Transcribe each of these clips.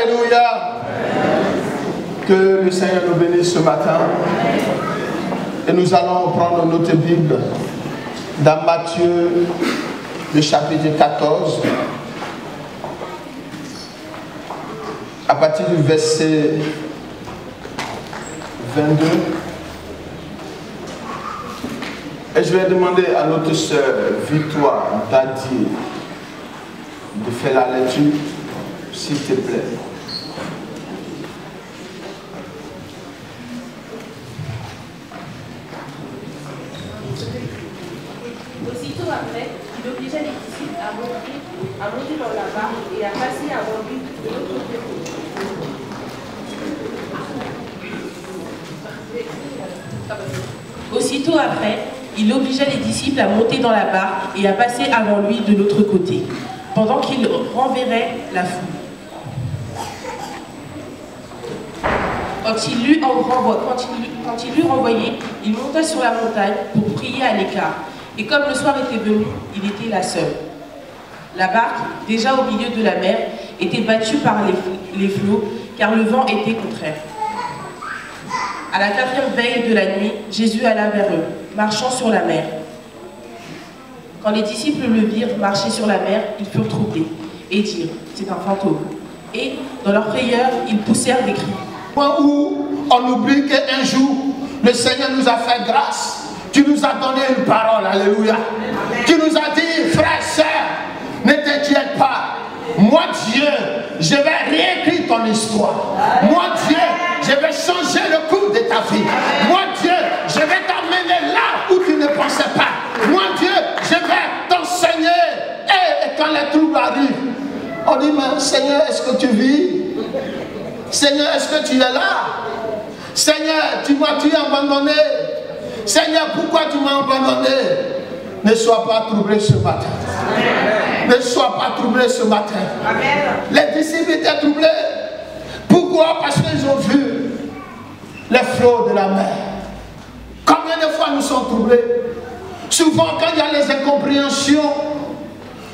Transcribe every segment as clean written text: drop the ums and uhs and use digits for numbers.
Alléluia. Que le Seigneur nous bénisse ce matin. Et nous allons prendre notre Bible dans Matthieu, le chapitre 14, à partir du verset 22. Et je vais demander à notre sœur Victoire Dadi de faire la lecture, s'il te plaît. Aussitôt après, il obligea les disciples à monter dans la barque et à passer avant lui de l'autre côté. Aussitôt après, il obligea les disciples à monter dans la barque et à passer avant lui de l'autre côté, pendant qu'il renverrait la foule. Quand il l'eut renvoyé, il monta sur la montagne pour prier à l'écart. Et comme le soir était venu, il était là seul. La barque, déjà au milieu de la mer, était battue par les flots, car le vent était contraire. À la 4e veille de la nuit, Jésus alla vers eux, marchant sur la mer. Quand les disciples le virent marcher sur la mer, ils furent troublés et dirent, c'est un fantôme. Et, dans leur frayeur, ils poussèrent des cris. Point où on oublie qu'un jour, le Seigneur nous a fait grâce. Tu nous as donné une parole, alléluia. Tu nous as dit, frère, sœur, ne t'inquiète pas. Moi, Dieu, je vais réécrire ton histoire. Moi, Dieu, je vais changer le cours de ta vie. Moi, Dieu, je vais t'amener là où tu ne pensais pas. Moi, Dieu, je vais t'enseigner. Et quand les troubles arrivent, on dit, mais Seigneur, est-ce que tu vis? Seigneur, est-ce que tu es là? Seigneur, tu m'as-tu abandonné? Seigneur, pourquoi tu m'as abandonné? Ne sois pas troublé ce matin. Ne sois pas troublé ce matin. Les disciples étaient troublés. Pourquoi? Parce qu'ils ont vu les flots de la mer. Combien de fois nous sommes troublés? Souvent quand il y a les incompréhensions,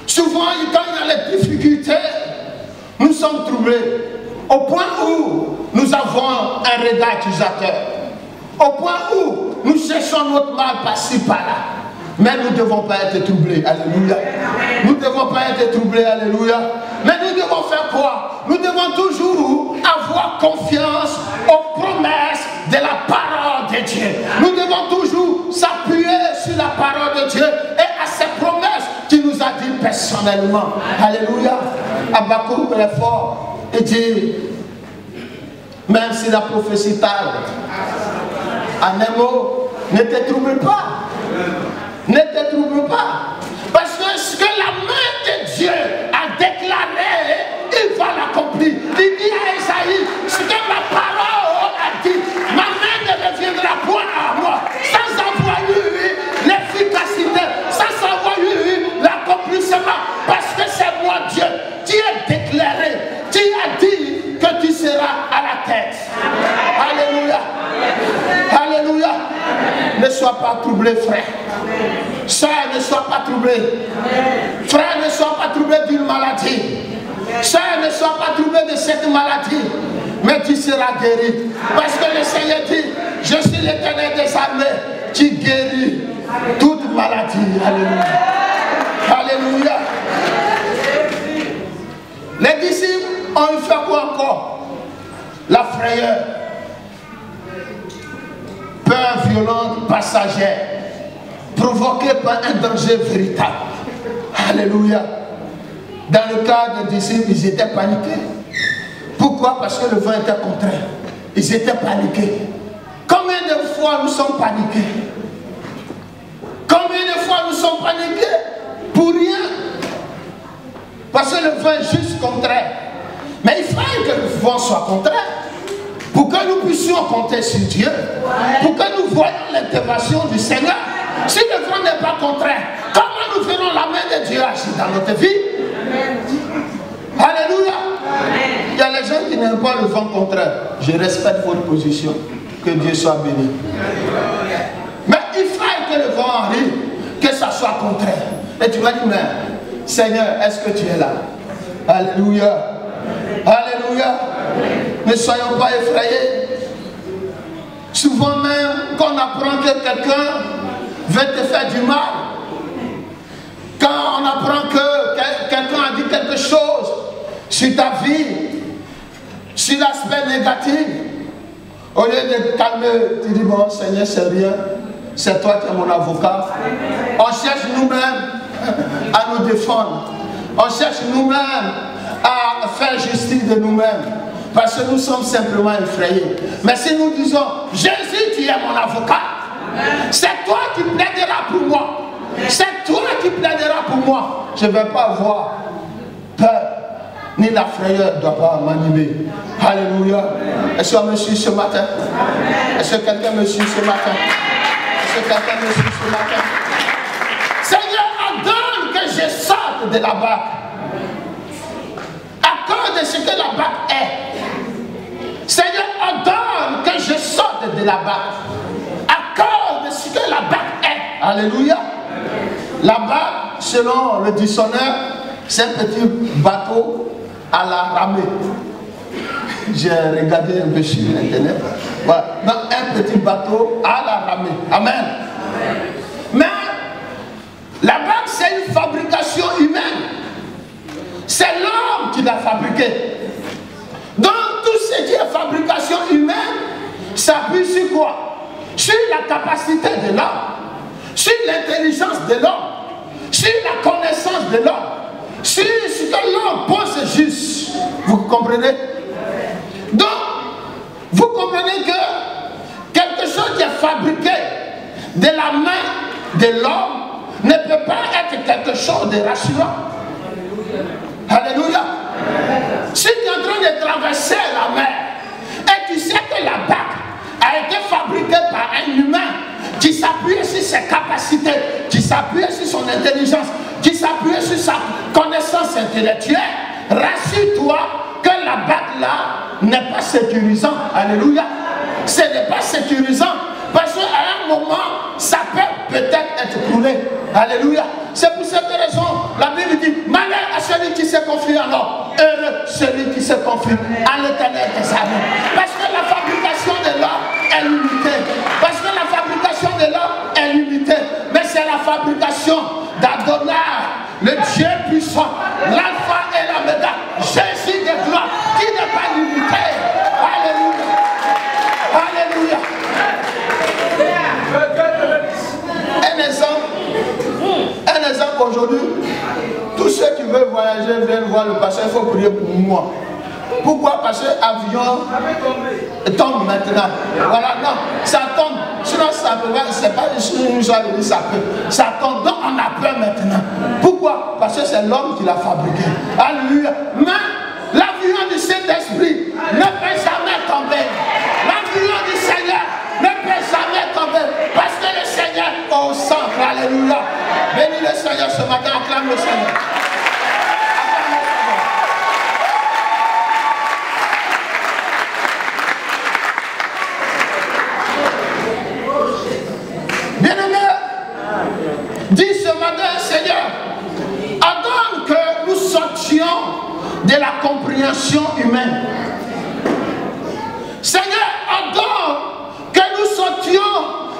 souvent quand il y a les difficultés, nous sommes troublés. Au point où nous avons un regard accusateur. Au point où nous cherchons notre mal par-ci, par-là. Mais nous ne devons pas être troublés. Alléluia. Nous ne devons pas être troublés. Alléluia. Mais nous devons faire quoi? Nous devons toujours avoir confiance aux promesses de la parole de Dieu. Nous devons toujours s'appuyer sur la parole de Dieu et à ses promesses qu'il nous a dit personnellement. Alléluia. Habakkuk est fort. Et dit, même si la prophétie tarde, en un mot, ne te trouble pas. Ne te trouble pas. Parce que ce que la main de Dieu a déclaré, il va l'accomplir. Il dit à Esaïe, ce que ma parole a dit, ma main ne reviendra point à moi, sans avoir eu l'efficacité, sans avoir eu l'accomplissement. Parce que c'est moi Dieu. Tu es déclaré, tu as dit que tu seras à la tête. Alléluia. Alléluia. Ne sois pas troublé, frère. Sœur, ne sois pas troublé. Frère, ne sois pas troublé d'une maladie. Sœur, ne sois pas troublé de cette maladie. Mais tu seras guéri. Parce que le Seigneur dit, je suis l'Éternel des armées. Tu guéris toute maladie. Alléluia. Alléluia. Les disciples ont eu fait quoi encore? La frayeur. Peur violente passagère, provoquée par un danger véritable. Alléluia. Dans le cas des disciples, ils étaient paniqués. Pourquoi? Parce que le vent était contraire. Ils étaient paniqués. Combien de fois nous sommes paniqués? Combien de fois nous sommes paniqués? Pour rien. Parce que le vent est juste contraire. Mais il fallait que le vent soit contraire. Pour que nous puissions compter sur Dieu. Pour que nous voyions l'intervention du Seigneur. Si le vent n'est pas contraire, comment nous verrons la main de Dieu agir dans notre vie? Alléluia. Il y a les gens qui n'aiment pas le vent contraire. Je respecte votre position. Que Dieu soit béni. Mais il faut que le vent arrive, que ça soit contraire. Et tu vas dire, mais Seigneur, est-ce que tu es là? Alléluia. Alléluia. ne soyons pas effrayés. Souvent même, quand on apprend que quelqu'un veut te faire du mal, quand on apprend que quelqu'un a dit quelque chose sur ta vie, sur l'aspect négatif, au lieu de calmer, tu dis bon Seigneur, c'est rien, c'est toi qui es mon avocat. On cherche nous-mêmes à nous défendre. On cherche nous-mêmes à faire justice de nous-mêmes. Parce que nous sommes simplement effrayés. Mais si nous disons, Jésus, tu es mon avocat, c'est toi qui plaideras pour moi. C'est toi qui plaideras pour moi. Je ne vais pas avoir peur, ni la frayeur ne doit pas m'animer. Alléluia. Est-ce qu'on me suit ce matin? Est-ce que quelqu'un me suit ce matin? Est-ce que quelqu'un me suit ce matin? Seigneur, ordonne que je sorte de la barque. À cause de ce que la barque est. Seigneur, ordonne que je sorte de la barque. À cause de ce que la barque est. Alléluia. La barque, selon le dictionnaire, c'est un petit bateau à la ramée. J'ai regardé un peu sur internet. Voilà. Donc, un petit bateau à la ramée. Amen. Mais la barque, c'est une fabrication humaine. C'est l'homme qui l'a fabriquée. Donc, tout ce qui est fabrication humaine s'appuie sur quoi? Sur la capacité de l'homme, sur l'intelligence de l'homme, sur la connaissance de l'homme, sur ce que l'homme pense juste. Vous comprenez? Donc, vous comprenez que quelque chose qui est fabriqué de la main de l'homme ne peut pas être quelque chose de rassurant. Alléluia. Si tu es en train de traverser la mer et tu sais que la barque a été fabriquée par un humain qui s'appuie sur ses capacités, qui s'appuie sur son intelligence, qui s'appuie sur sa connaissance intellectuelle, rassure-toi que la barque là n'est pas sécurisant. Alléluia. Ce n'est pas sécurisant parce qu'à un moment, ça peut peut-être être coulé. Alléluia. C'est pour cette raison, la Bible dit, malheur à celui qui se confie en l'homme, heureux celui qui se confie à l'Éternel des armées. Parce que la fabrication de l'homme est limitée. Parce que la fabrication de l'homme est limitée. Mais c'est la fabrication d'Adonai, le Dieu puissant, l'alpha et l'oméga, Jésus de gloire, qui n'est pas limité. Alléluia. Alléluia. Un exemple aujourd'hui, tous ceux qui veulent voyager viennent voir le pasteur, il faut prier pour moi. Pourquoi? Parce que l'avion tombe maintenant. Voilà, non, ça tombe. Sinon, ça peut pas, c'est pas une histoire de dire ça peut. Ça tombe, donc on a peur maintenant. Pourquoi? Parce que c'est l'homme qui l'a fabriqué. Alléluia. Mais l'avion du Saint-Esprit ne peut jamais tomber. L'avion du Seigneur ne peut jamais tomber. Parce que le Seigneur est au centre. Alléluia. Bénis le Seigneur ce matin, acclame le Seigneur. Bien-aimé, dis ce matin, Seigneur, ordonne que nous sortions de la compréhension humaine. Seigneur, ordonne que nous sortions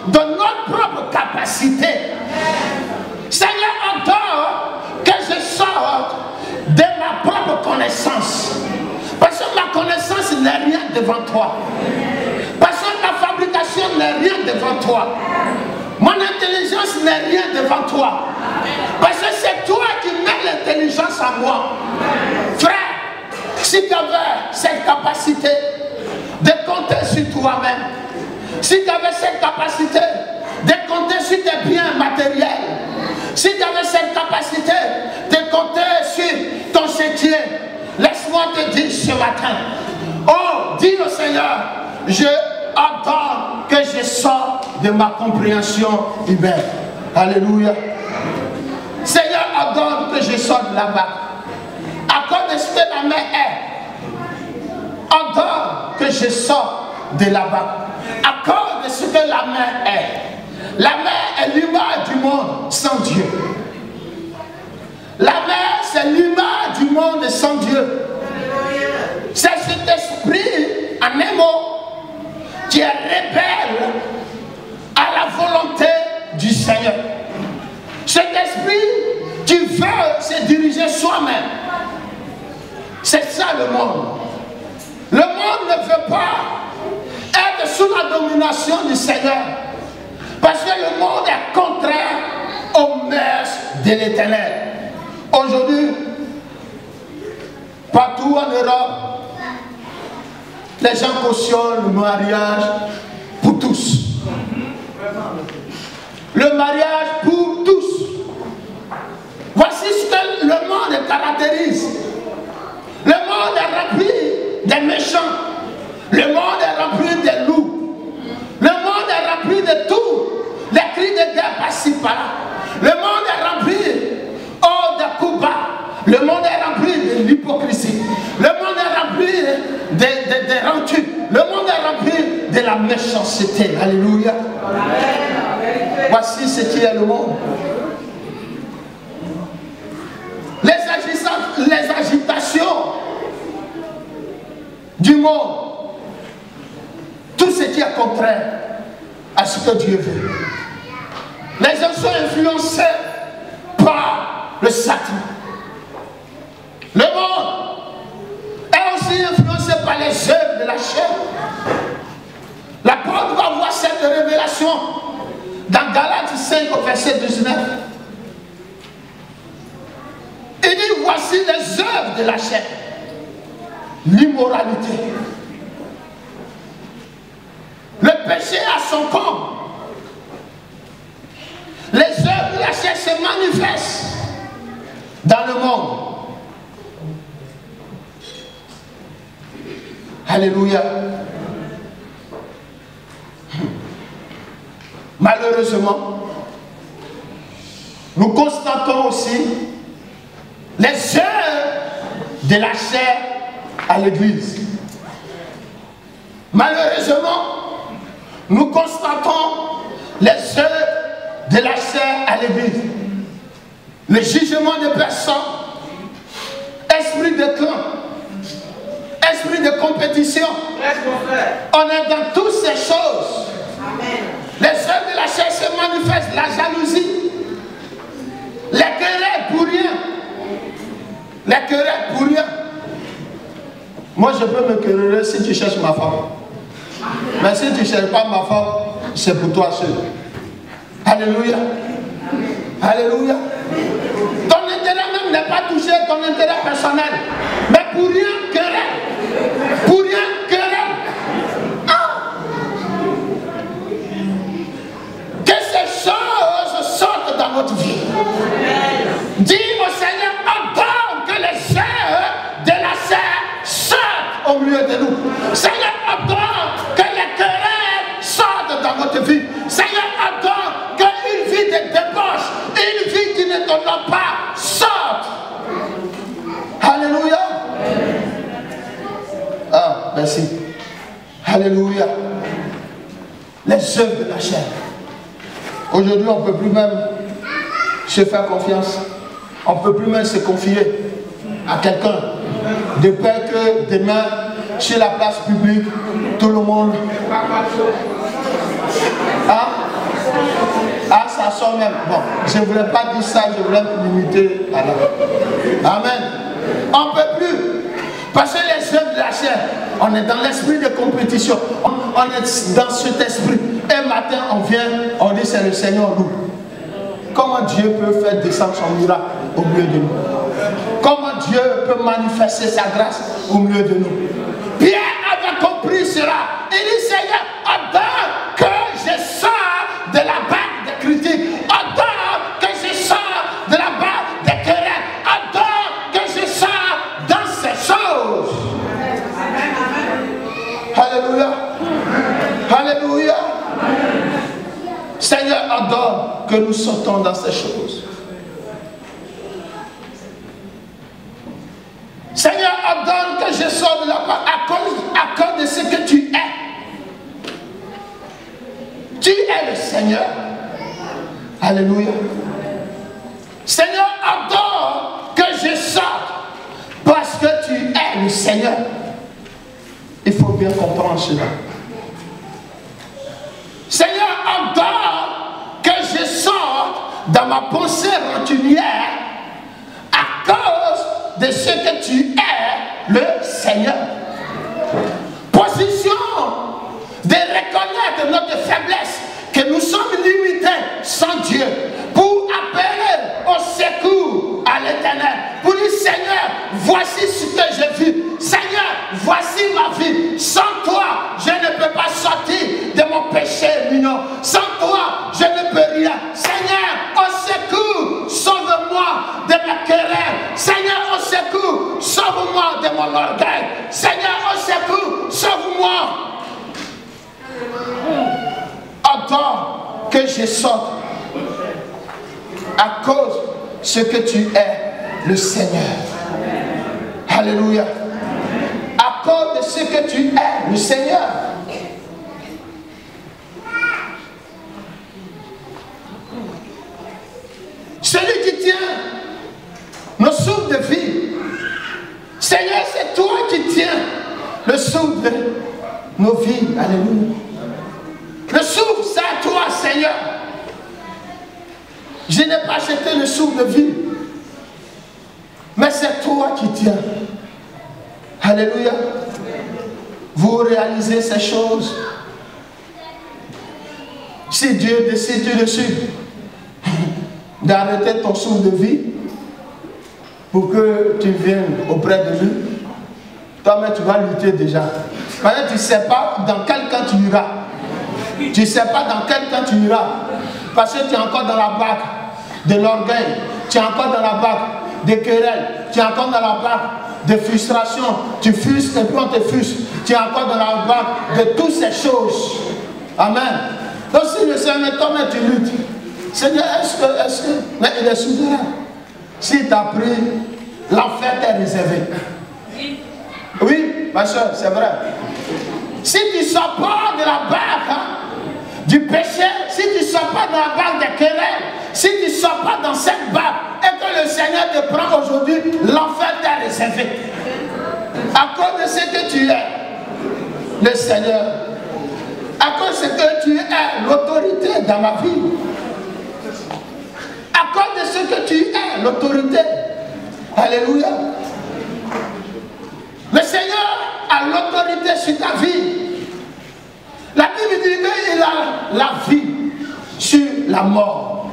de notre propre capacité. Seigneur, ordonne que je sorte de ma propre connaissance. Parce que ma connaissance n'est rien devant toi. Parce que ma fabrication n'est rien devant toi. Mon intelligence n'est rien devant toi. Parce que c'est toi qui mets l'intelligence en moi. Frère, si tu avais cette capacité de compter sur toi-même, si tu avais cette capacité de compter sur tes biens matériels, si tu avais cette capacité de compter sur ton chétier, laisse-moi te dire ce matin, oh, dis au Seigneur, je ordonne que je sors de ma compréhension humaine. Alléluia. Seigneur, ordonne que je sorte de la barque. À cause de ce que la mer est, ordonne que je sorte de la barque. À cause de ce que la mer est. La mer est l'image du monde sans Dieu. La mer, c'est l'image du monde sans Dieu. C'est cet esprit proclamation du Seigneur. Parce que le monde est contraire aux mœurs de l'Éternel. Aujourd'hui, partout en Europe, les gens cautionnent le mariage pour tous. Le mariage pour tous. Voici ce que le monde caractérise. Le monde est rempli des méchants. Le monde est rempli des loups. Le monde est rempli de tout. Les cris de guerre par-ci par-là. Le monde est rempli de coups bas. Le monde est rempli de l'hypocrisie. Le monde est rempli des rancunes. Le monde est rempli de la méchanceté. Alléluia. Voici ce qui est le monde. Les agitations du monde. Tout ce qui est contraire à ce que Dieu veut. Les gens sont influencés par le Satan. Le monde est aussi influencé par les œuvres de la chair. L'apôtre va voir cette révélation dans Galates 5 au verset 19. Il dit, voici les œuvres de la chair. L'immoralité. Le péché à son comble. Les œuvres de la chair se manifestent dans le monde. Alléluia. Malheureusement, nous constatons aussi les œuvres de la chair à l'église. Malheureusement, nous constatons les œuvres de la chair à l'église. Le jugement des personnes, esprit de clan, esprit de compétition. On est dans toutes ces choses. Amen. Les œuvres de la chair se manifestent, la jalousie, les querelles pour rien. Les querelles pour rien. Moi, je peux me quereller si tu cherches ma femme. Mais si tu ne cherches pas ma femme, c'est pour toi seul. Alléluia. Alléluia. Ton intérêt même n'est pas touché, ton intérêt personnel. Mais pour rien, querelle. Pour rien, querelle. Ah. Que ces choses sortent dans notre vie. Dis au Seigneur, ordonne que les œuvres de la chair sortent au milieu de nous. Seigneur, ordonne que les querelles sortent dans notre vie. Seigneur, ordonne qu'une vie de débauche, une vie qui ne t'honore pas, sorte. Alléluia. Ah, merci. Alléluia. Les œuvres de la chair. Aujourd'hui, on ne peut plus même se faire confiance. On ne peut plus même se confier à quelqu'un. De peur que demain, sur la place publique, tout le monde... Ah, ça sort même. Bon, je ne voulais pas dire ça, je voulais me limiter à là. Amen. On ne peut plus. Parce que les œuvres de la chair, on est dans l'esprit de compétition. On est dans cet esprit. Un matin, on vient, on dit c'est le Seigneur nous. Comment Dieu peut faire descendre son miracle au milieu de nous? Comment Dieu peut manifester sa grâce au milieu de nous? Pierre avait compris cela. Il dit, Seigneur, ordonne que je sors de la barre des critiques. Ordonne que je sors de la barre des querelles. Ordonne que je sors dans ces choses. Alléluia. Alléluia. Seigneur, ordonne que nous sortons dans ces choses. Seigneur, ordonne que je sorte de la part à cause de ce que tu es. Tu es le Seigneur. Alléluia. Seigneur, ordonne que je sorte parce que tu es le Seigneur. Il faut bien comprendre cela. Seigneur, ordonne que je sorte dans ma pensée rancunière à cause de ce que tu es le Seigneur. Position de reconnaître notre vie. Sans toi, je ne peux pas sortir de mon péché mignon. Sans toi, je ne peux rien. Seigneur, au secours, sauve-moi de ma querelle. Seigneur, au secours, sauve-moi de mon orgueil. Seigneur, au secours, sauve-moi. Attends que je sorte à cause de ce que tu es, le Seigneur. Alléluia. À cause de ce que tu es, le Seigneur. Celui qui tient nos souffles de vie. Seigneur, c'est toi qui tiens le souffle de nos vies. Alléluia. Le souffle, c'est à toi, Seigneur. Je n'ai pas acheté le souffle de vie. Mais c'est toi qui tiens. Alléluia. Vous réalisez ces choses. Si Dieu décide dessus d'arrêter ton souffle de vie pour que tu viennes auprès de lui, toi-même tu vas lutter déjà. Maintenant tu ne sais pas dans quel camp tu iras. Tu ne sais pas dans quel camp tu iras. Parce que tu es encore dans la barque de l'orgueil. Tu es encore dans la barque des querelles. Tu es encore dans la barque de frustration. Tu frustres et puis on te frustre. Tu es encore dans la barque de toutes ces choses. Amen. Donc si le Seigneur, toi-même tu luttes. Seigneur, est-ce que... Mais il est souverain. S'il t'a pris, l'enfer t'est réservé. Oui, ma soeur, c'est vrai. Si tu ne sors pas de la barque du péché, si tu ne sors pas de la barque des querelles, si tu ne sors pas dans cette barque et que le Seigneur te prend aujourd'hui, l'enfer t'est réservé. À cause de ce que tu es, le Seigneur, à cause de ce que tu es, l'autorité dans ma vie, à cause de ce que tu es, l'autorité. Alléluia. Le Seigneur a l'autorité sur ta vie. La Bible dit qu'il a la vie sur la mort.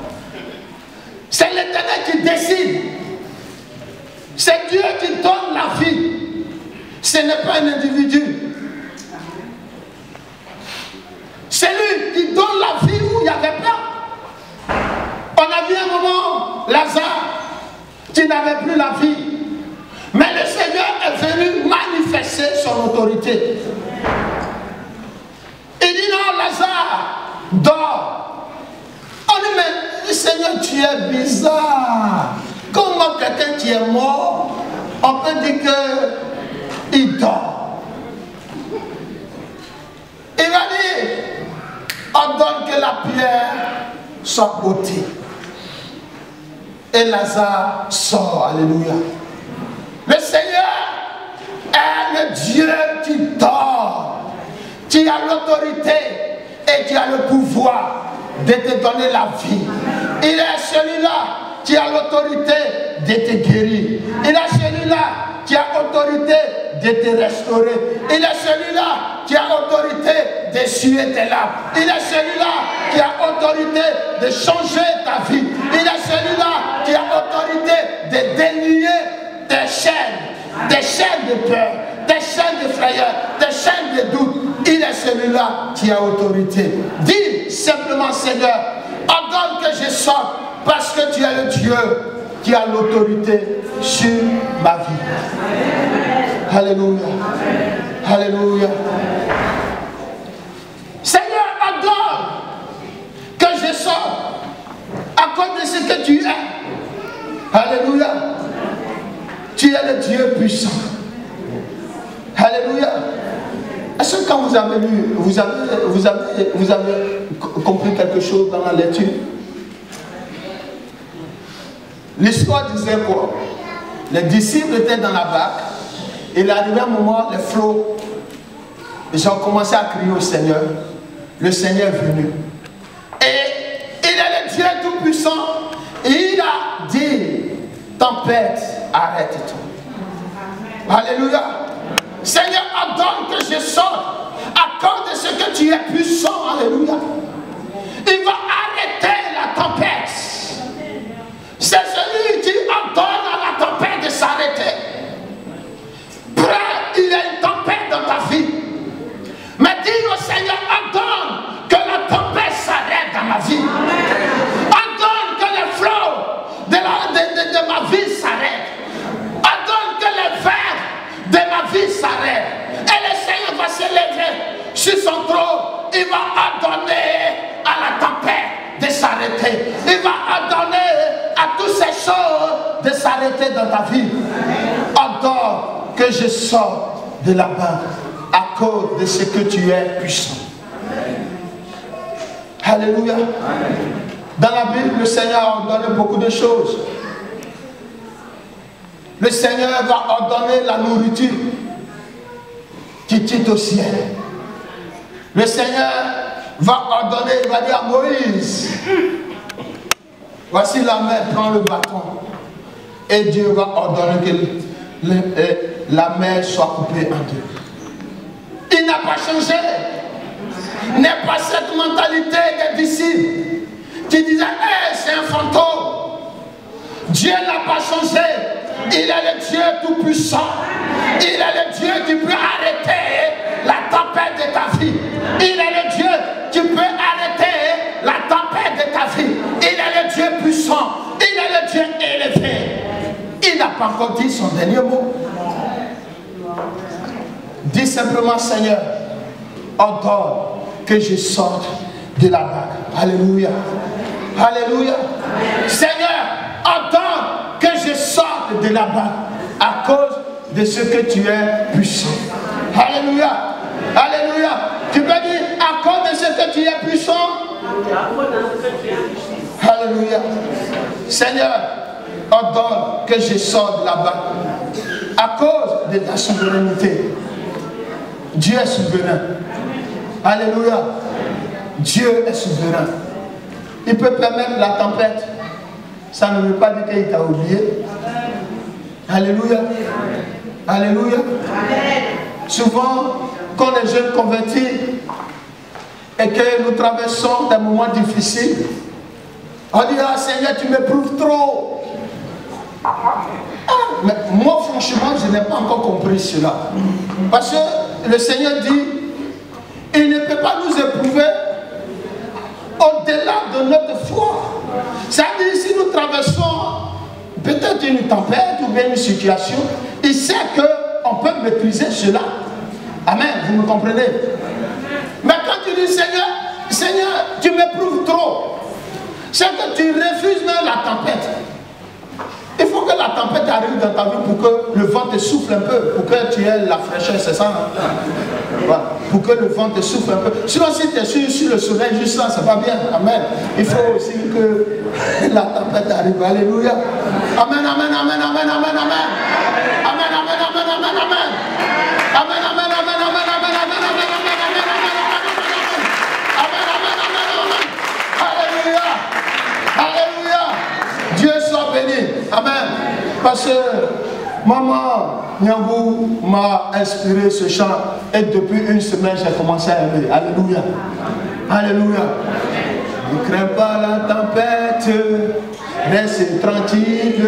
C'est l'Éternel qui décide. C'est Dieu qui donne la vie. Ce n'est pas un individu. C'est lui qui donne la vie où il n'y avait pas. On a vu un moment Lazare qui n'avait plus la vie. Mais le Seigneur est venu manifester son autorité. Il dit non, Lazare, dors. On dit mais Seigneur, tu es bizarre. Comment quelqu'un qui est mort, on peut dire qu'il dort. Il va dire, on donne que la pierre soit ôtée. Et Lazare sort, alléluia. Le Seigneur est le Dieu qui dort, qui a l'autorité et qui a le pouvoir de te donner la vie. Il est celui-là qui a l'autorité de te guérir. Il est celui-là qui a l'autorité de te restaurer. Il est celui-là qui a l'autorité d'essuyer tes larmes. Il est celui-là qui a l'autorité de changer ta vie. Il est celui-là qui a l'autorité de délier des chaînes de peur, des chaînes de frayeur, des chaînes de doute. Il est celui-là qui a autorité. Dis simplement, Seigneur, ordonne que je sorte parce que tu es le Dieu qui a l'autorité sur ma vie. Alléluia. Alléluia. Seigneur, ordonne que je sorte à cause de ce que tu es. Alléluia. Tu es le Dieu puissant. Alléluia. Est-ce que quand vous avez lu, vous avez compris quelque chose dans la lecture? L'histoire disait quoi? Les disciples étaient dans la barque. Et il est arrivé un moment, les flots, ils ont commencé à crier au Seigneur. Le Seigneur est venu. Et il est le Dieu tout-puissant. Et il a dit, tempête, arrête-toi. Alléluia. Seigneur, ordonne que je sorte à cause de ce que tu es puissant. Alléluia. Il va arrêter la tempête. C'est celui qui ordonne à la tempête de s'arrêter. Près, il y a une tempête dans ta vie. de s'arrêter dans ta vie. Ordonne que je sors de là-bas à cause de ce que tu es puissant. Alléluia. Dans la Bible, le Seigneur a ordonné beaucoup de choses. Le Seigneur va ordonner la nourriture qui quitte au ciel. Le Seigneur va ordonner, il va dire à Moïse, voici la mer, prends le bâton. Et Dieu va ordonner que la mer soit coupée en deux. Il n'a pas changé. N'est pas cette mentalité des disciples qui disaient, hey, c'est un fantôme. Dieu n'a pas changé. Il est le Dieu tout-puissant. Il est le Dieu qui peut arrêter la tempête de ta vie. Il est le Dieu qui peut arrêter la tempête de ta vie. Il est le Dieu puissant. Il est le Dieu élevé. Il n'a pas encore dit son dernier mot. Dis simplement, Seigneur, ordonne que je sorte de la vague. Alléluia. Alléluia. Seigneur, ordonne que je sorte de la vague à cause de ce que tu es puissant. Alléluia. Alléluia. Tu peux dire à cause de ce que tu es puissant. Alléluia. Seigneur, ordonne que je sorte de la vague à cause de ta souveraineté. Dieu est souverain. Alléluia. Dieu est souverain. Il peut permettre la tempête. Ça ne veut pas dire qu'il t'a oublié. Alléluia. Alléluia. Souvent, quand les jeunes convertis et que nous traversons des moments difficiles, on dit, ah Seigneur, tu m'éprouves trop. Mais moi, franchement, je n'ai pas encore compris cela. Parce que le Seigneur dit, il ne peut pas nous éprouver au-delà de notre foi. C'est-à-dire, si nous traversons peut-être une tempête ou bien une situation, il sait qu'on peut maîtriser cela. Amen, vous me comprenez? Mais quand tu dis, Seigneur, Seigneur, tu m'éprouves trop, c'est que tu refuses même la tempête. Il faut que la tempête arrive dans ta vie pour que le vent te souffle un peu, pour que tu aies la fraîcheur, c'est ça, hein? Voilà. Pour que le vent te souffle un peu. Sinon, si tu es sur le soleil juste là, c'est pas bien. Amen. Il faut aussi que la tempête arrive. Alléluia. Amen, amen, amen, amen, amen, amen. Amen, amen, amen, amen, amen. Amen, amen, amen, amen, amen, amen, amen, amen, amen, amen. Alléluia. Alléluia. Dieu soit béni. Amen. Parce que maman Nyangou m'a inspiré ce chant et depuis une semaine j'ai commencé à aimer. Alléluia. Alléluia. Ne crains pas la tempête, reste tranquille.